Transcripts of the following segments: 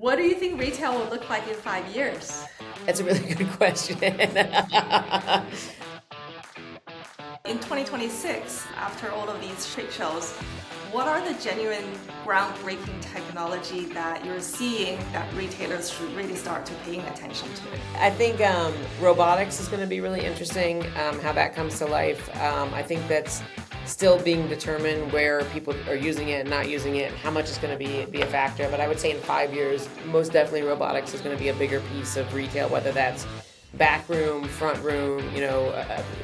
What do you think retail will look like in 5 years? That's a really good question. In 2026, after all of these trade shows, what are the genuine groundbreaking technology that you're seeing that retailers should really start to paying attention to? I think robotics is going to be really interesting, how that comes to life. I think that's still being determined where people are using it and not using it, and how much is going to be a factor. But I would say in 5 years, most definitely robotics is going to be a bigger piece of retail, whether that's back room, front room,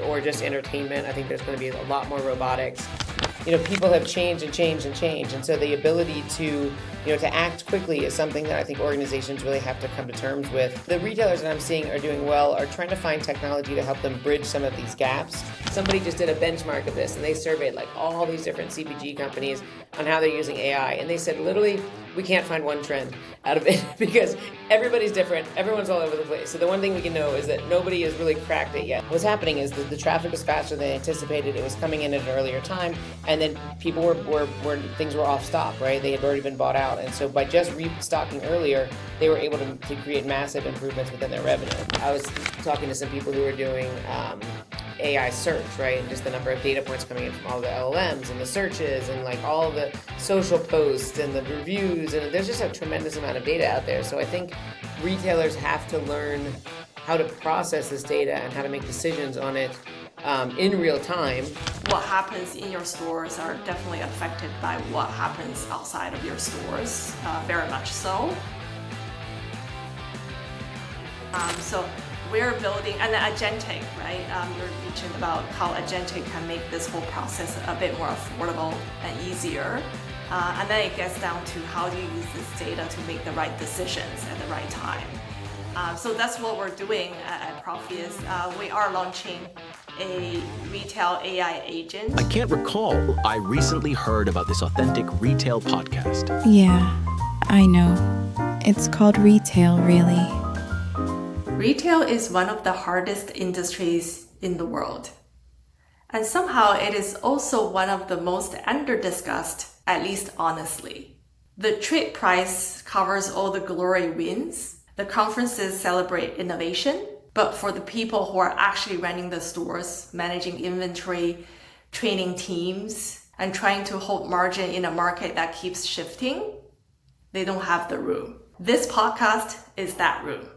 or just entertainment. I think there's going to be a lot more robotics. People have changed and changed and changed, and so the ability to act quickly is something that I think organizations really have to come to terms with. The retailers that I'm seeing are doing well are trying to find technology to help them bridge some of these gaps. Somebody just did a benchmark of this, and they surveyed all these different CPG companies on how they're using AI, and they said literally we can't find one trend out of it because everybody's different, everyone's all over the place. So the one thing we can know is that nobody has really cracked it yet. What's happening is that the traffic was faster than anticipated. It was coming in at an earlier time, and then people were things were off stock, right? They had already been bought out, and so by just restocking earlier, they were able to create massive improvements within their revenue. I was talking to some people who were doing AI search, right? And just the number of data points coming in from all the LLMs and the searches and all the social posts and the reviews, and there's just a tremendous amount of data out there. So I think retailers have to learn how to process this data and how to make decisions on it in real time. What happens in your stores are definitely affected by what happens outside of your stores, very much so. So we're building an Agentic, right? You're mentioned about how Agentic can make this whole process a bit more affordable and easier. And then it gets down to how do you use this data to make the right decisions at the right time. So that's what we're doing at Propheus. We are launching a retail AI agent. I can't recall. I recently heard about this authentic retail podcast. Yeah, I know. It's called retail, really. Retail is one of the hardest industries in the world. And somehow it is also one of the most under-discussed, at least honestly. The trade price covers all the glory wins. The conferences celebrate innovation. But for the people who are actually running the stores, managing inventory, training teams, and trying to hold margin in a market that keeps shifting, they don't have the room. This podcast is that room.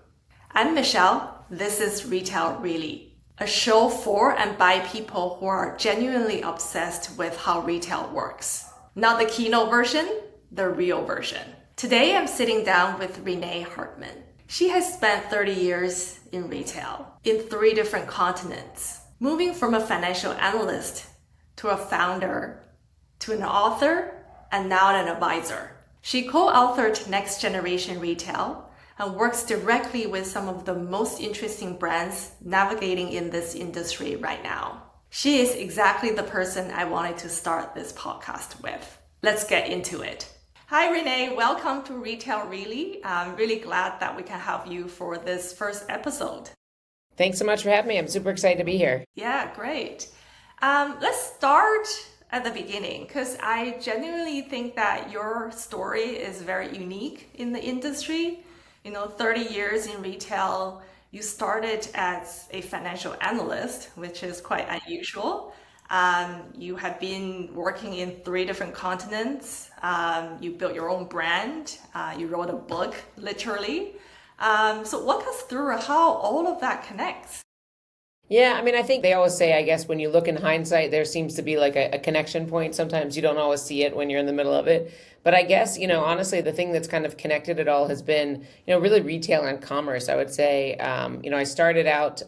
I'm Michelle. This is Retail Really, a show for and by people who are genuinely obsessed with how retail works. Not the keynote version, the real version. Today, I'm sitting down with Renee Hartman. She has spent 30 years in retail in 3 different continents, moving from a financial analyst to a founder to an author and now an advisor. She co-authored Next Generation Retail and works directly with some of the most interesting brands navigating in this industry right now. She is exactly the person I wanted to start this podcast with. Let's get into it. Hi, Renee. Welcome to Retail Really. I'm really glad that we can have you for this first episode. Thanks so much for having me. I'm super excited to be here. Yeah, great. Let's start at the beginning because I genuinely think that your story is very unique in the industry. 30 years in retail, you started as a financial analyst, which is quite unusual. You have been working in 3 different continents. You built your own brand. You wrote a book, literally. So walk us through how all of that connects. Yeah, I think they always say, I guess, when you look in hindsight, there seems to be a connection point. Sometimes you don't always see it when you're in the middle of it. But I guess, honestly, the thing that's kind of connected it all has been, really retail and commerce, I would say. I started out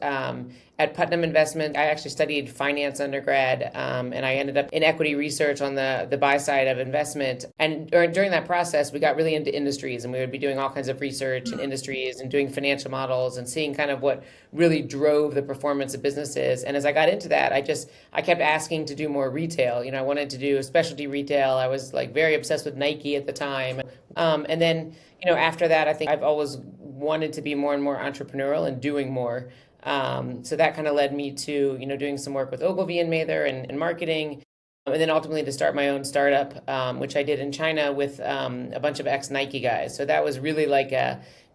at Putnam Investment. I actually studied finance undergrad, and I ended up in equity research on the buy side of investment. And during that process, we got really into industries, and we would be doing all kinds of research in industries and doing financial models and seeing kind of what really drove the performance of businesses. And as I got into that, I kept asking to do more retail. I wanted to do specialty retail. I was very obsessed with Nike at the time. And then, after that, I think I've always wanted to be more and more entrepreneurial and doing more. So that kind of led me to, doing some work with Ogilvy and Mather and marketing. and then ultimately to start my own startup, which I did in China with a bunch of ex-Nike guys. So that was really like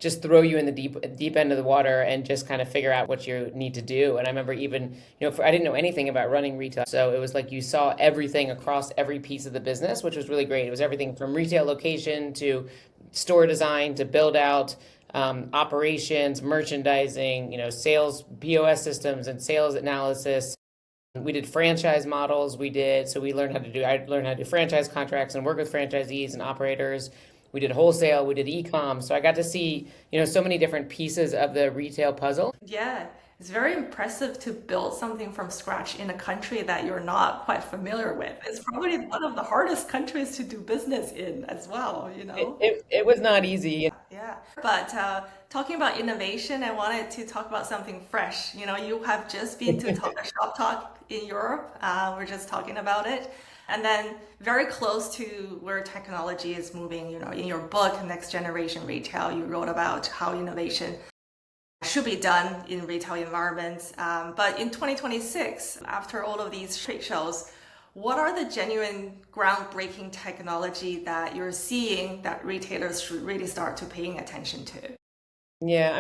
just throw you in the deep end of the water and just kind of figure out what you need to do. And I remember even, I didn't know anything about running retail. So it was like you saw everything across every piece of the business, which was really great. It was everything from retail location to store design to build out, operations, merchandising, sales, POS systems and sales analysis. We did franchise models. I learned how to do franchise contracts and work with franchisees and operators. We did wholesale, we did e-com. So I got to see, so many different pieces of the retail puzzle. Yeah, it's very impressive to build something from scratch in a country that you're not quite familiar with. It's probably one of the hardest countries to do business in as well, It was not easy. Yeah, but talking about innovation, I wanted to talk about something fresh. You have just been to Shop Talk in Europe. We're just talking about it. And then very close to where technology is moving, in your book, Next Generation Retail, you wrote about how innovation should be done in retail environments. But in 2026, after all of these trade shows, what are the genuine groundbreaking technology that you're seeing that retailers should really start to paying attention to? Yeah,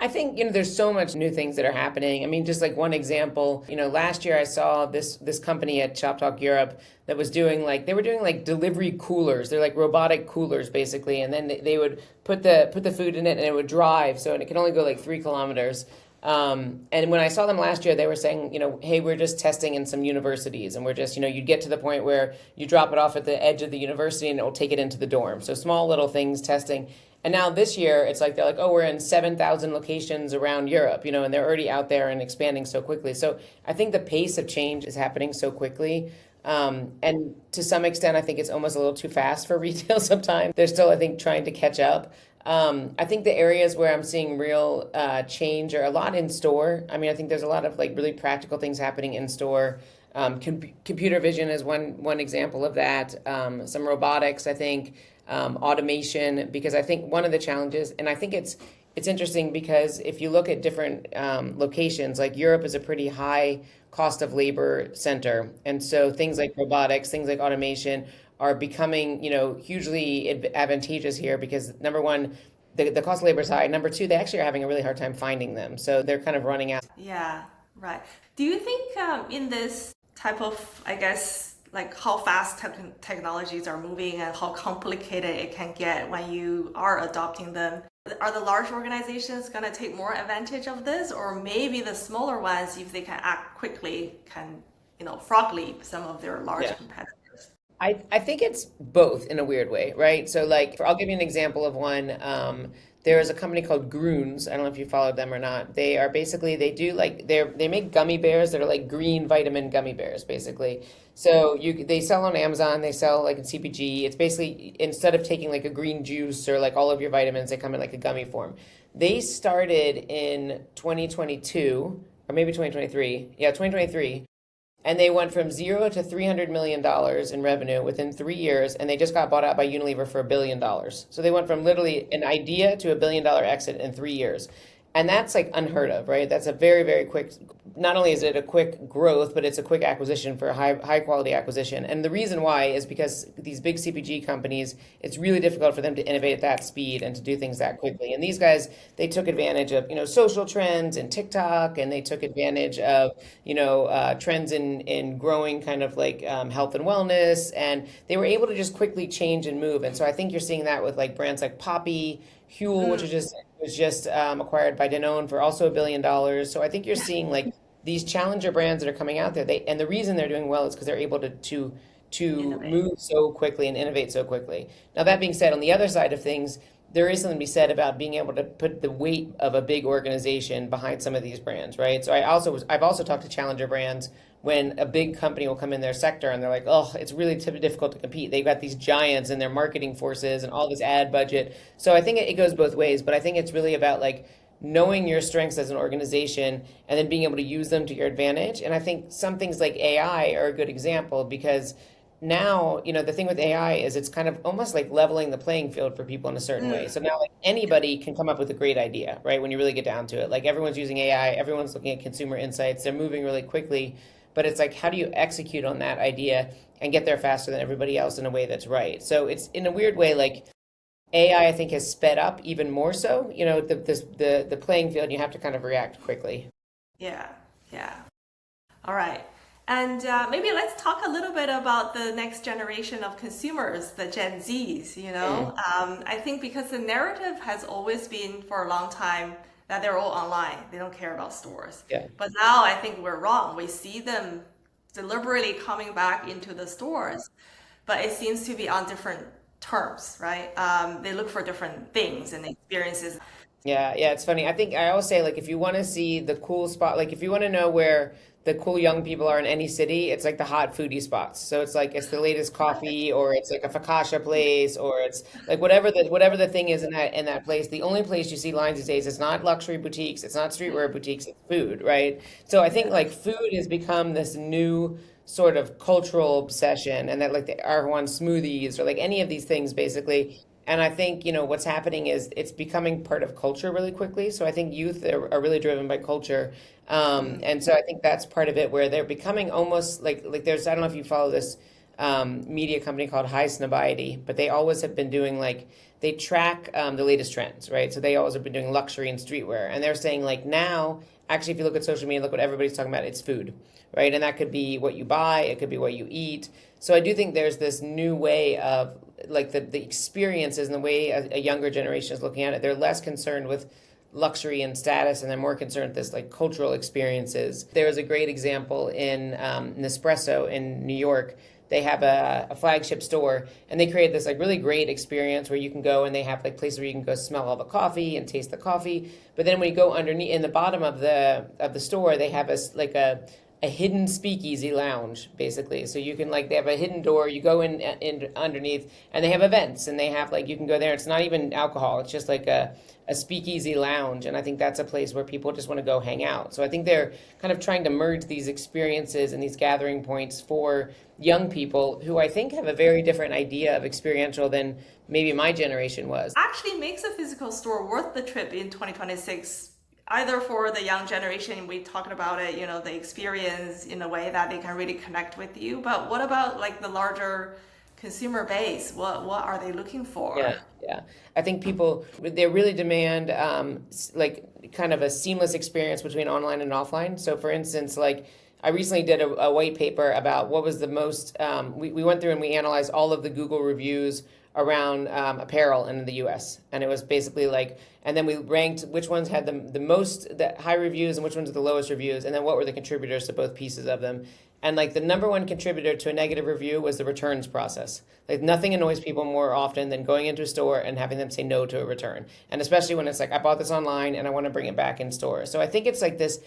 I think, there's so much new things that are happening. Just like one example, last year I saw this company at Shop Talk Europe that was doing they were doing delivery coolers. They're like robotic coolers basically. And then they would put the food in it and it would drive. So, and it can only go 3 kilometers. And when I saw them last year, they were saying, hey, we're just testing in some universities and we're just, you'd get to the point where you drop it off at the edge of the university and it will take it into the dorm. So small little things testing. And now this year, it's they're like, oh, we're in 7,000 locations around Europe, and they're already out there and expanding so quickly. So I think the pace of change is happening so quickly. And to some extent, I think it's almost a little too fast for retail sometimes. They're still, I think, trying to catch up. I think the areas where I'm seeing real change are a lot in store. I think there's a lot of really practical things happening in store. Computer vision is one example of that. Some robotics, I think. Automation, because I think one of the challenges, and I think it's interesting because if you look at different locations, like Europe is a pretty high cost of labor center. And so things like robotics, things like automation are becoming, hugely advantageous here because number one, the cost of labor is high. Number two, they actually are having a really hard time finding them. So they're kind of running out. Yeah, right. Do you think in this type of, I guess, how fast technologies are moving and how complicated it can get when you are adopting them, are the large organizations going to take more advantage of this, or maybe the smaller ones, if they can act quickly, can frog leap some of their large competitors? I think it's both in a weird way, right? So I'll give you an example of one. There is a company called Grüns. I don't know if you followed them or not. They are basically, they make gummy bears that are green vitamin gummy bears, basically. So they sell on Amazon, they sell in CPG. It's basically, instead of taking a green juice or all of your vitamins, they come in a gummy form. They started in 2022, or maybe 2023. Yeah, 2023. And they went from 0 to $300 million in revenue within 3 years, and they just got bought out by Unilever for $1 billion. So they went from literally an idea to $1 billion exit in 3 years. And that's unheard of, right? That's a very, very quick, not only is it a quick growth, but it's a quick acquisition for a high quality acquisition. And the reason why is because these big CPG companies, it's really difficult for them to innovate at that speed and to do things that quickly. And these guys, they took advantage of, social trends and TikTok, and they took advantage of, trends in growing kind of health and wellness. And they were able to just quickly change and move. And so I think you're seeing that with brands like Poppi, Huel, which was just acquired by Danone for also $1 billion. So I think you're seeing these challenger brands that are coming out there. And the reason they're doing well is because they're able to move so quickly and innovate so quickly. Now that being said, on the other side of things, there is something to be said about being able to put the weight of a big organization behind some of these brands, right? So I've also talked to challenger brands when a big company will come in their sector and they're like, oh, it's really difficult to compete. They've got these giants and their marketing forces and all this ad budget. So I think it goes both ways, but I think it's really about knowing your strengths as an organization and then being able to use them to your advantage. And I think some things like AI are a good example because now, the thing with AI is it's kind of almost leveling the playing field for people in a certain way. So now anybody can come up with a great idea, right? When you really get down to it, everyone's using AI, everyone's looking at consumer insights, they're moving really quickly. but it's like, how do you execute on that idea and get there faster than everybody else in a way that's right? So it's in a weird way, like AI, I think, has sped up even more so, the playing field, you have to kind of react quickly. Yeah, yeah. All right. And maybe let's talk a little bit about the next generation of consumers, the Gen Zs, I think because the narrative has always been for a long time that they're all online. They don't care about stores. Yeah. But now I think we're wrong. We see them deliberately coming back into the stores, but it seems to be on different terms, right? They look for different things and experiences. Yeah, it's funny. I think I always say, like, if you want to see the cool spot, like if you want to know where the cool young people are in any city, it's like the hot foodie spots. So it's like it's the latest coffee, or it's like a focaccia place, or it's like whatever the thing is in that place. The only place you see lines these days is not luxury boutiques, it's not streetwear boutiques, it's food, right? So I think like food has become this new sort of cultural obsession, and that like the R1 smoothies or like any of these things basically. And I think, what's happening is it's becoming part of culture really quickly. So I think youth are really driven by culture. And so I think that's part of it, where they're becoming almost like there's, I don't know if you follow this media company called High Snobiety, but they always have been doing like, they track the latest trends, right? So they always have been doing luxury and streetwear. And they're saying like now, actually, if you look at social media, look what everybody's talking about, it's food, right? And that could be what you buy, it could be what you eat. So I do think there's this new way of like the experiences and the way a younger generation is looking at it. They're less concerned with luxury and status, and they're more concerned with this like cultural experiences. There was a great example in Nespresso in New York. They have a flagship store, and they created this like really great experience where you can go, and they have like places where you can go smell all the coffee and taste the coffee. But then when you go underneath in the bottom of the store, they have a hidden speakeasy lounge, basically. So you can like, they have a hidden door, you go in underneath, and they have events, and they have like, you can go there. It's not even alcohol. It's just like a speakeasy lounge. And I think that's a place where people just want to go hang out. So I think they're kind of trying to merge these experiences and these gathering points for young people who I think have a very different idea of experiential than maybe my generation was. Actually makes a physical store worth the trip in 2026. Either for the young generation, we talked about it, the experience in a way that they can really connect with you. But what about like the larger consumer base? What are they looking for? Yeah. I think people, they really demand like kind of a seamless experience between online and offline. So for instance, like I recently did a white paper about what was the most, we went through and we analyzed all of the Google reviews around apparel in the US. And it was basically like, and then we ranked which ones had the most high reviews and which ones had the lowest reviews, and then what were the contributors to both pieces of them. And like the number one contributor to a negative review was the returns process. Like nothing annoys people more often than going into a store and having them say no to a return. And especially when it's like, I bought this online and I want to bring it back in store. So I think it's like this,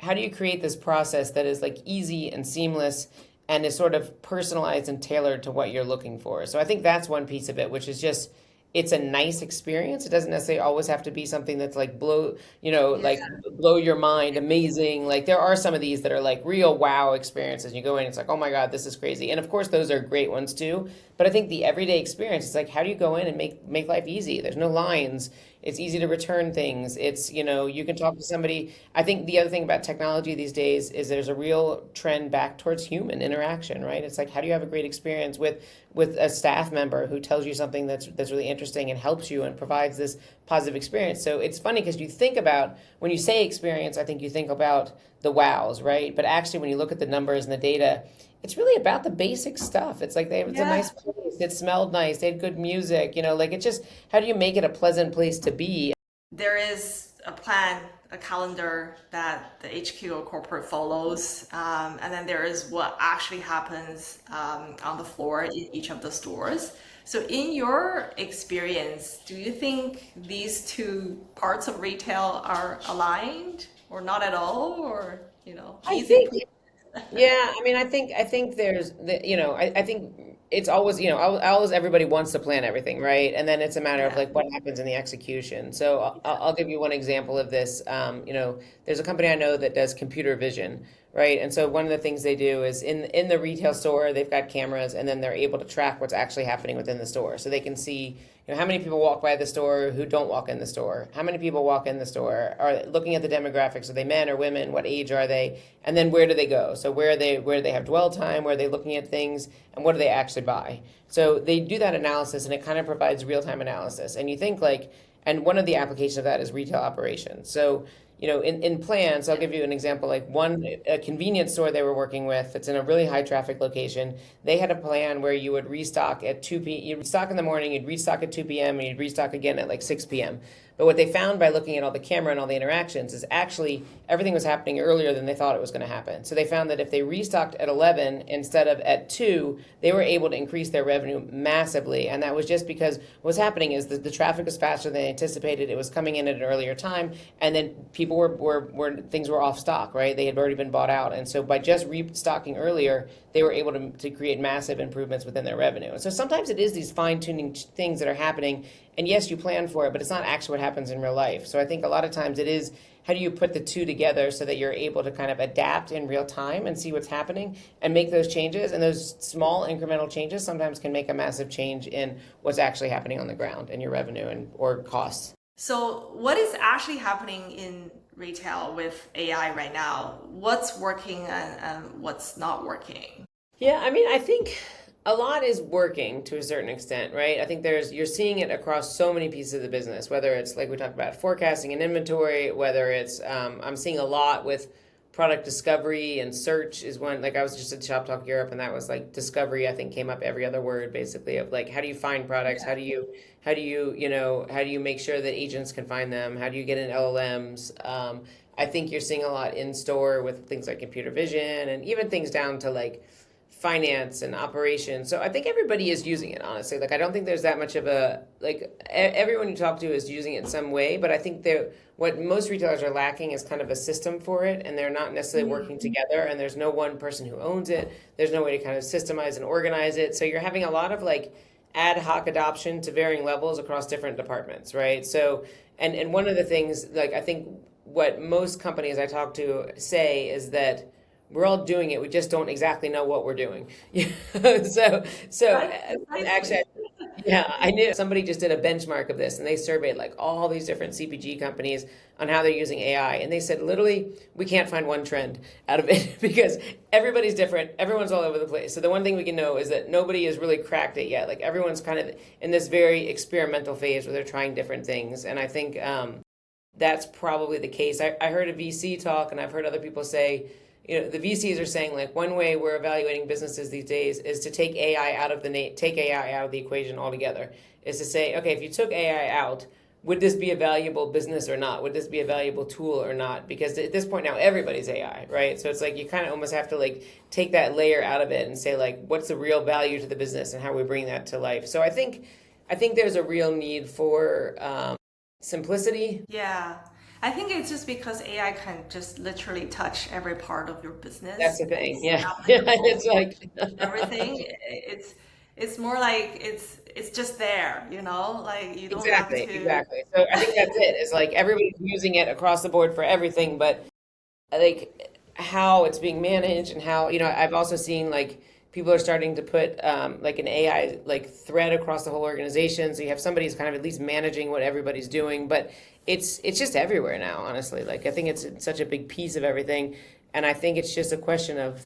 how do you create this process that is like easy and seamless and is sort of personalized and tailored to what you're looking for? So I think that's one piece of it, which is just, it's a nice experience. It doesn't necessarily always have to be something that's like like blow your mind, amazing. Like there are some of these that are like real wow experiences. You go in, it's like, oh my God, this is crazy. And of course, those are great ones too. But I think the everyday experience, it's like, how do you go in and make life easy? There's no lines. It's easy to return things. It's, you can talk to somebody. I think the other thing about technology these days is there's a real trend back towards human interaction, right? It's like, how do you have a great experience with a staff member who tells you something that's really interesting and helps you and provides this positive experience? So it's funny because you think about, when you say experience, I think you think about the wows, right? But actually, when you look at the numbers and the data, it's really about the basic stuff. It's like it's a nice place. It smelled nice. They had good music. Like it's just, how do you make it a pleasant place to be? There is a plan, a calendar that the HQ or corporate follows. And then there is what actually happens on the floor in each of the stores. So in your experience, do you think these two parts of retail are aligned or not at all? Or, I think, yeah, I mean, I think there's I think it's always, always everybody wants to plan everything, right? And then it's a matter of like what happens in the execution. So I'll give you one example of this. There's a company I know that does computer vision, right? And so one of the things they do is in the retail store, they've got cameras, and then they're able to track what's actually happening within the store. So they can see, how many people walk by the store who don't walk in the store, how many people walk in the store, are looking at the demographics, are they men or women, what age are they, and then where do they go? So where do they have dwell time, where are they looking at things, and what do they actually buy? So they do that analysis, and it kind of provides real-time analysis. And you think and one of the applications of that is retail operations. So in plans, I'll give you an example, like a convenience store they were working with, it's in a really high traffic location. They had a plan where you would restock at 2 p.m., you'd restock in the morning, you'd restock at 2 p.m., and you'd restock again at like 6 p.m. But what they found by looking at all the camera and all the interactions is actually everything was happening earlier than they thought it was going to happen. So they found that if they restocked at 11 instead of at 2, they were able to increase their revenue massively. And that was just because what's happening is that the traffic was faster than they anticipated. It was coming in at an earlier time. And then people things were off stock, right? They had already been bought out. And so by just restocking earlier, they were able to create massive improvements within their revenue. And so sometimes it is these fine-tuning things that are happening. And yes, you plan for it, but it's not actually what happens in real life. So I think a lot of times it is, how do you put the two together so that you're able to kind of adapt in real time and see what's happening and make those changes? And those small incremental changes sometimes can make a massive change in what's actually happening on the ground in your revenue or costs. So what is actually happening in retail with AI right now? What's working and what's not working? Yeah, I mean, I think a lot is working to a certain extent, right? I think you're seeing it across so many pieces of the business, whether it's like we talked about forecasting and inventory, whether it's, I'm seeing a lot with product discovery and search is one. Like I was just at Shop Talk Europe, and that was like discovery, I think, came up every other word basically of like, how do you find products? How do you make sure that agents can find them? How do you get in LLMs? I think you're seeing a lot in store with things like computer vision and even things down to like finance and operations. So I think everybody is using it, honestly. Like I don't think there's that much of everyone you talk to is using it in some way, but I think what most retailers are lacking is kind of a system for it, and they're not necessarily working together, and there's no one person who owns it. There's no way to kind of systemize and organize it. So you're having a lot of like ad hoc adoption to varying levels across different departments, right? So, and one of the things, like I think what most companies I talk to say is that we're all doing it. We just don't exactly know what we're doing. so actually, yeah, I knew somebody just did a benchmark of this, and they surveyed like all these different CPG companies on how they're using AI, and they said literally we can't find one trend out of it because everybody's different. Everyone's all over the place. So the one thing we can know is that nobody has really cracked it yet. Like everyone's kind of in this very experimental phase where they're trying different things, and I think that's probably the case. I heard a VC talk, and I've heard other people say, the VCs are saying like one way we're evaluating businesses these days is to take AI out of the equation altogether. Is to say, okay, if you took AI out, would this be a valuable business or not? Would this be a valuable tool or not? Because at this point now, everybody's AI, right? So it's like you kind of almost have to like take that layer out of it and say like, what's the real value to the business and how we bring that to life? So I think there's a real need for simplicity. Yeah. I think it's just because AI can just literally touch every part of your business. That's the thing. Yeah. It's like everything. It's more like it's just there, like you don't have to. Exactly. So I think that's it. It's like everybody's using it across the board for everything, but like how it's being managed and how, I've also seen like people are starting to put like an AI like thread across the whole organization. So you have somebody who's kind of at least managing what everybody's doing, but it's just everywhere now, honestly. Like I think it's such a big piece of everything. And I think it's just a question of,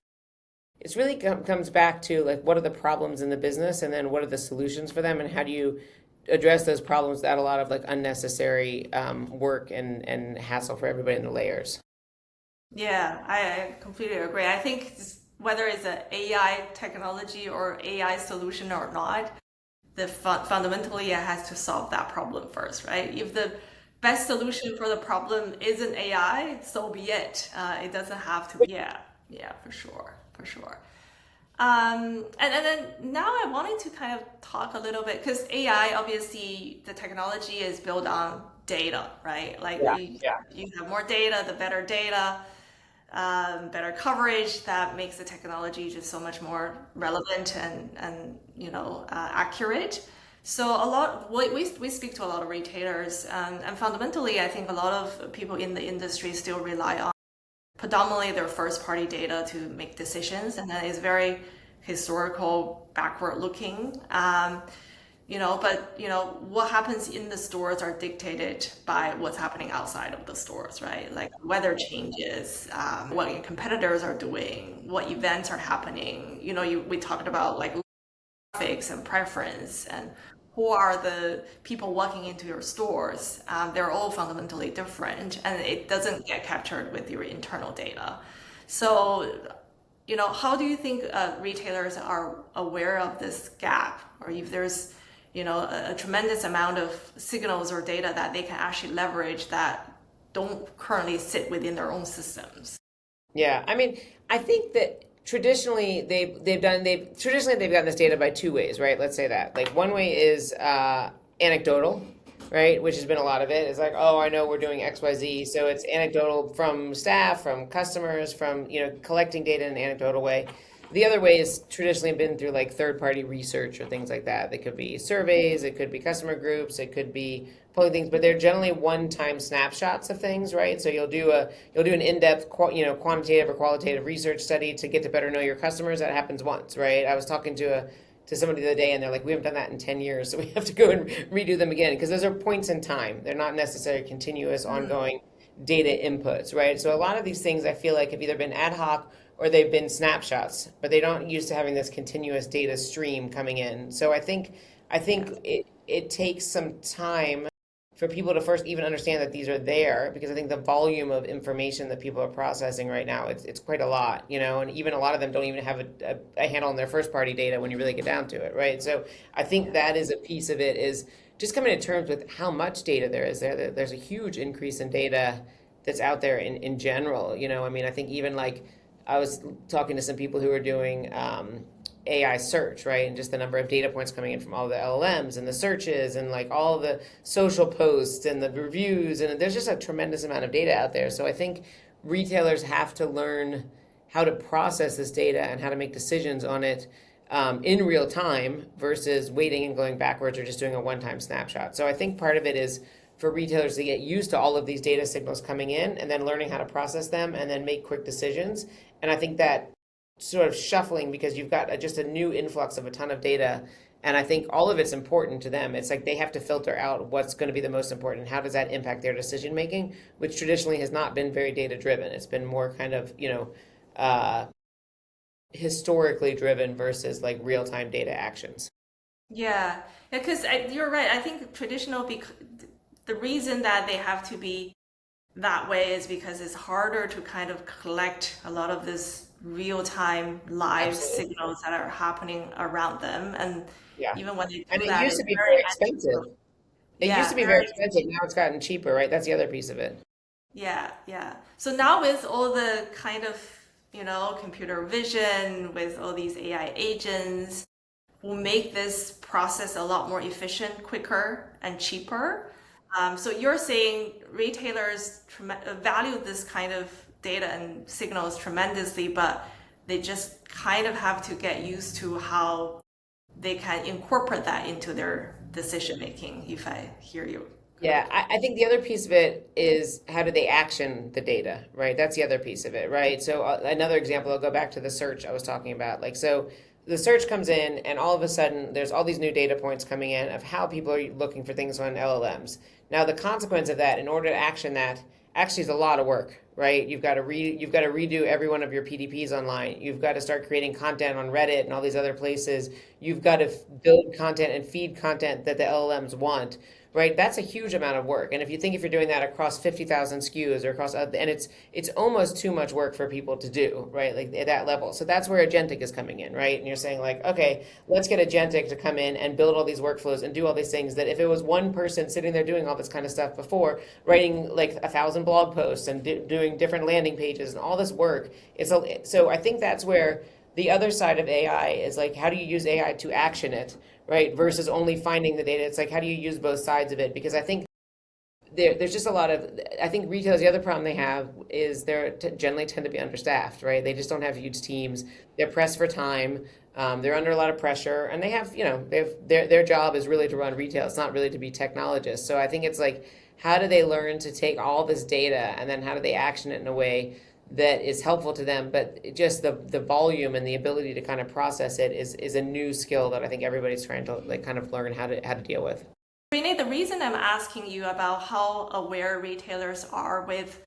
it really comes back to like, what are the problems in the business? And then what are the solutions for them? And how do you address those problems without a lot of like unnecessary work and hassle for everybody in the layers? Yeah, I completely agree. I think whether it's an AI technology or AI solution or not, fundamentally it has to solve that problem first, right? If the best solution for the problem isn't AI, so be it. It doesn't have to. Yeah, for sure. And then now I wanted to kind of talk a little bit, because AI, obviously, the technology is built on data, right? Like you have more data, the better data, better coverage, that makes the technology just so much more relevant and accurate. So we speak to a lot of retailers, and fundamentally, I think a lot of people in the industry still rely on predominantly their first party data to make decisions, and then it's very historical, backward looking. But what happens in the stores are dictated by what's happening outside of the stores, right? Like weather changes, what your competitors are doing, what events are happening. We talked about like graphics and preference and who are the people walking into your stores. They're all fundamentally different, and it doesn't get captured with your internal data. So, how do you think retailers are aware of this gap, or if there's a tremendous amount of signals or data that they can actually leverage that don't currently sit within their own systems? Yeah, I mean, I think that traditionally they've gotten this data by two ways, right? Let's say that. Like one way is anecdotal, right? Which has been a lot of it. It's like, oh, I know we're doing XYZ. So it's anecdotal from staff, from customers, from, collecting data in an anecdotal way. The other way is traditionally been through like third-party research or things like that. They could be surveys, it could be customer groups, it could be pulling things, but they're generally one-time snapshots of things, right? So you'll do an in-depth, quantitative or qualitative research study to get to better know your customers. That happens once, right? I was talking to somebody the other day, and they're like, we haven't done that in 10 years, so we have to go and redo them again, because those are points in time. They're not necessarily continuous, ongoing data inputs, right? So a lot of these things I feel like have either been ad hoc or they've been snapshots, but they don't used to having this continuous data stream coming in. So I think it takes some time for people to first even understand that these are there, because I think the volume of information that people are processing right now, it's quite a lot, and even a lot of them don't even have a handle on their first party data when you really get down to it, right? So I think that is a piece of it, is just coming to terms with how much data there is there. There's a huge increase in data that's out there in general. I mean, I think even like I was talking to some people who are doing AI search, right? And just the number of data points coming in from all the LLMs and the searches and like all the social posts and the reviews. And there's just a tremendous amount of data out there. So I think retailers have to learn how to process this data and how to make decisions on it in real time versus waiting and going backwards or just doing a one-time snapshot. So I think part of it is for retailers to get used to all of these data signals coming in and then learning how to process them and then make quick decisions. And I think that sort of shuffling, because you've got just a new influx of a ton of data, and I think all of it's important to them. It's like they have to filter out what's going to be the most important. How does that impact their decision making, which traditionally has not been very data driven. It's been more kind of, historically driven versus like real time data actions. Yeah, because you're right. I think the reason that they have to be that way is because it's harder to kind of collect a lot of this real-time live Absolutely. signals that are happening around them, and Yeah. even when they do And it that, used to it's be very very expensive. It used to be very expensive. Now it's gotten cheaper, right? That's the other piece of it. yeah. So now with all the kind of computer vision, with all these AI agents, will make this process a lot more efficient, quicker, and cheaper. So you're saying retailers value this kind of data and signals tremendously, but they just kind of have to get used to how they can incorporate that into their decision making, if I hear you. Yeah, I think the other piece of it is how do they action the data, right? That's the other piece of it, right? So another example, I'll go back to the search I was talking about. Like, so the search comes in and all of a sudden there's all these new data points coming in of how people are looking for things on LLMs. Now, the consequence of that, in order to action that, actually is a lot of work, right? You've got to redo every one of your PDPs online. You've got to start creating content on Reddit and all these other places. You've got to build content and feed content that the LLMs want, right? That's a huge amount of work. And if you're doing that across 50,000 SKUs or across, and it's almost too much work for people to do, right? Like at that level. So that's where Agentic is coming in, right? And you're saying like, okay, let's get Agentic to come in and build all these workflows and do all these things that if it was one person sitting there doing all this kind of stuff before, writing like 1,000 blog posts and doing different landing pages and all this work, so I think that's where the other side of AI is like, how do you use AI to action it, right? Versus only finding the data. It's like, how do you use both sides of it? Because I think there's just a lot of, I think retailers, the other problem they have is they generally tend to be understaffed, right? They just don't have huge teams. They're pressed for time. They're under a lot of pressure, and they have, their job is really to run retail. It's not really to be technologists. So I think it's like, how do they learn to take all this data and then how do they action it in a way that is helpful to them, but just the volume and the ability to kind of process it is a new skill that I think everybody's trying to like kind of learn how to deal with. Renee, the reason I'm asking you about how aware retailers are with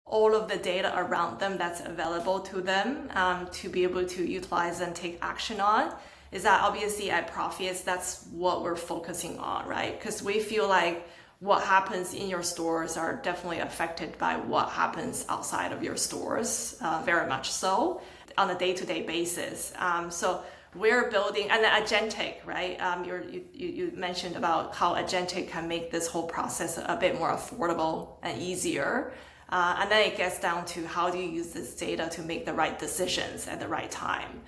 all of the data around them that's available to them to be able to utilize and take action on is that obviously at Propheus, that's what we're focusing on, right? Because we feel like what happens in your stores are definitely affected by what happens outside of your stores, very much so, on a day-to-day basis. So we're building, and Agentic, right? You mentioned about how Agentic can make this whole process a bit more affordable and easier. And then it gets down to how do you use this data to make the right decisions at the right time.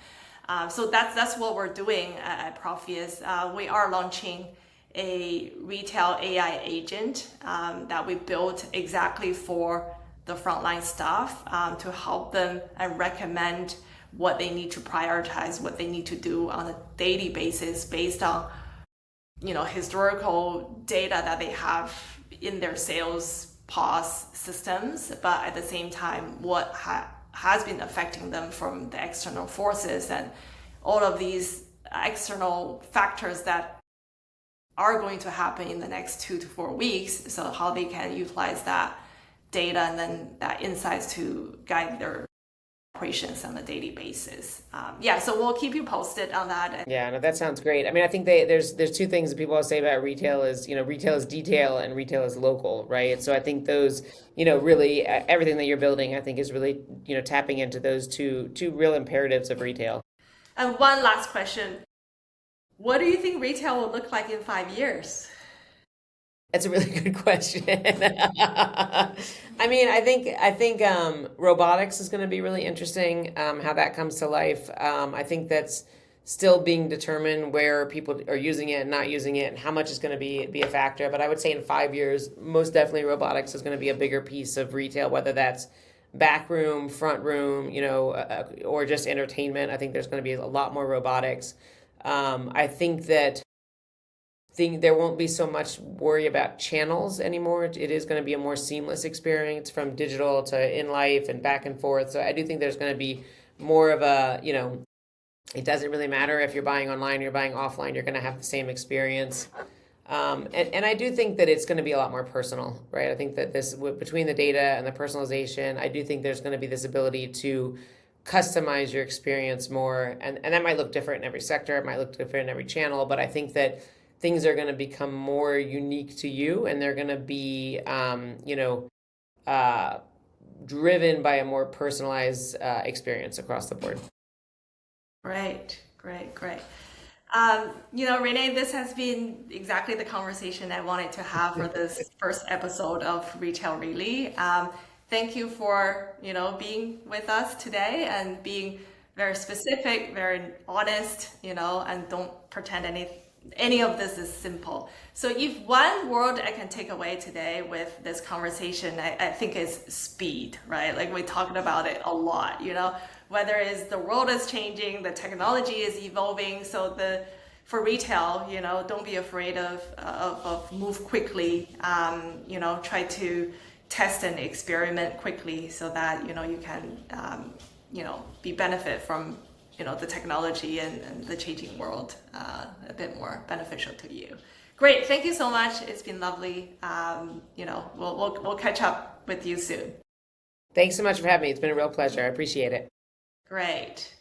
So that's what we're doing at Propheus. We are launching a retail AI agent that we built exactly for the frontline staff to help them and recommend what they need to prioritize, what they need to do on a daily basis based on, historical data that they have in their sales POS systems, but at the same time, what has been affecting them from the external forces and all of these external factors that are going to happen in the next 2 to 4 weeks. So how they can utilize that data and then that insights to guide their operations on a daily basis. So we'll keep you posted on that. Yeah, no, that sounds great. I mean, I think there's two things that people always say about retail is, retail is detail and retail is local, right? So I think those, really everything that you're building, I think is really, tapping into those two real imperatives of retail. And one last question. What do you think retail will look like in 5 years? That's a really good question. I mean, I think robotics is going to be really interesting, how that comes to life. I think that's still being determined where people are using it and not using it and how much is going to be a factor. But I would say in 5 years, most definitely robotics is going to be a bigger piece of retail, whether that's back room, front room, or just entertainment. I think there's going to be a lot more robotics. I think that there won't be so much worry about channels anymore. It is going to be a more seamless experience from digital to in life and back and forth. So I do think there's going to be more of a, it doesn't really matter if you're buying online or you're buying offline, you're going to have the same experience. And I do think that it's going to be a lot more personal, right? I think that between the data and the personalization, I do think there's going to be this ability to customize your experience more. And that might look different in every sector. It might look different in every channel, but I think that things are going to become more unique to you, and they're going to be, driven by a more personalized experience across the board. Great. Renee, this has been exactly the conversation I wanted to have for this first episode of Retail Really. Thank you for, being with us today and being very specific, very honest, and don't pretend any of this is simple. So if one word I can take away today with this conversation, I think is speed, right? Like we talked about it a lot, whether it's the world is changing, the technology is evolving. So for retail, don't be afraid of move quickly, try to test and experiment quickly so that, you can, be benefit from the technology and the changing world a bit more beneficial to you. Great, thank you so much. It's been lovely. We'll catch up with you soon. Thanks so much for having me. It's been a real pleasure. I appreciate it. Great.